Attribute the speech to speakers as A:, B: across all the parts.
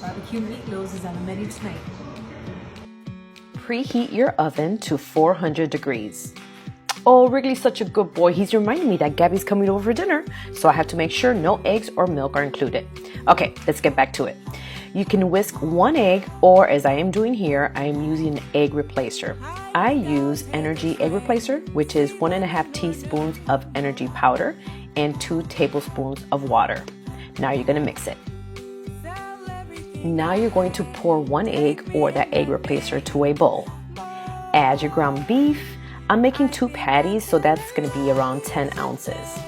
A: Barbecue Meatloaves is on the menu tonight.
B: Preheat your oven to 400 degrees. Oh, Wrigley's such a good boy. He's reminding me that Gabby's coming over for dinner, so I have to make sure no eggs or milk are included. Okay, let's get back to it. You can whisk one egg, or as I am doing here, I am using an egg replacer. I use Energy Egg Replacer, which is 1.5 teaspoons of energy powder and 2 tablespoons of water. Now you're gonna mix it. Now you're going to pour 1 egg or that egg replacer to a bowl. Add your ground beef. I'm making 2 patties, so that's going to be around 10 ounces.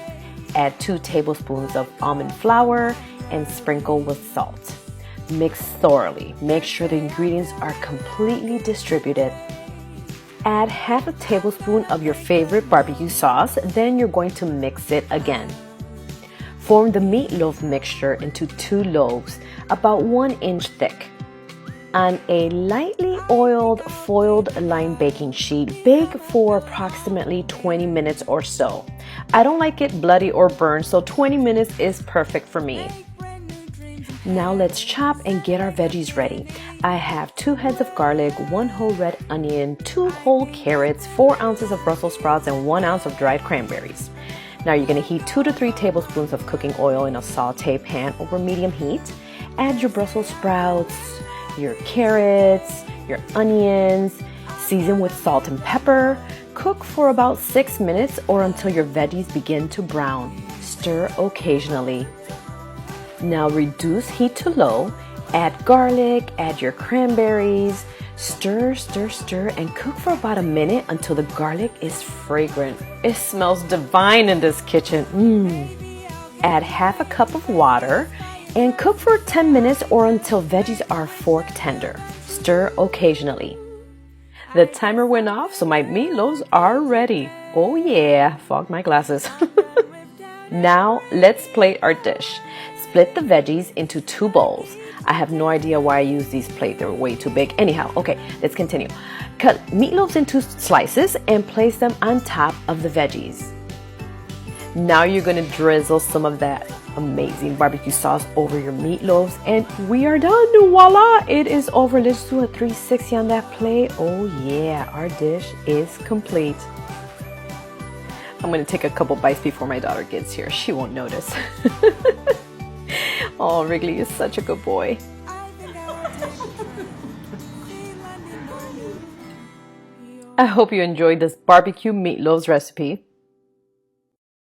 B: Add 2 tablespoons of almond flour and sprinkle with salt. Mix thoroughly. Make sure the ingredients are completely distributed. Add half a tablespoon of your favorite barbecue sauce, then you're going to mix it again. Form the meatloaf mixture into 2 loaves, about 1 inch thick. On a lightly oiled foiled lined baking sheet, bake for approximately 20 minutes or so. I don't like it bloody or burned, so 20 minutes is perfect for me. Now let's chop and get our veggies ready. I have 2 heads of garlic, 1 whole red onion, 2 whole carrots, 4 ounces of Brussels sprouts, and 1 ounce of dried cranberries. Now you're going to heat 2 to 3 tablespoons of cooking oil in a saute pan over medium heat. Add your Brussels sprouts, your carrots, your onions, season with salt and pepper. Cook for about 6 minutes or until your veggies begin to brown. Stir occasionally. Now reduce heat to low. Add garlic, add your cranberries. Stir, stir, stir, and cook for about a minute until the garlic is fragrant. It smells divine in this kitchen. Add half a cup of water and cook for 10 minutes or until veggies are fork tender. Stir occasionally. The timer went off, so my meatloaves are ready. Oh yeah, fogged my glasses. Now let's plate our dish. Split the veggies into 2 bowls. I have no idea why I use these plates. They're way too big. Anyhow, okay, let's continue. Cut meatloaves into slices and place them on top of the veggies. Now you're going to drizzle some of that amazing barbecue sauce over your meatloaves and we are done. Voila, it is over. Let's do a 360 on that plate. Oh yeah, our dish is complete. I'm going to take a couple bites before my daughter gets here. She won't notice. Oh, Wrigley is such a good boy. I hope you enjoyed this barbecue meatloaves recipe.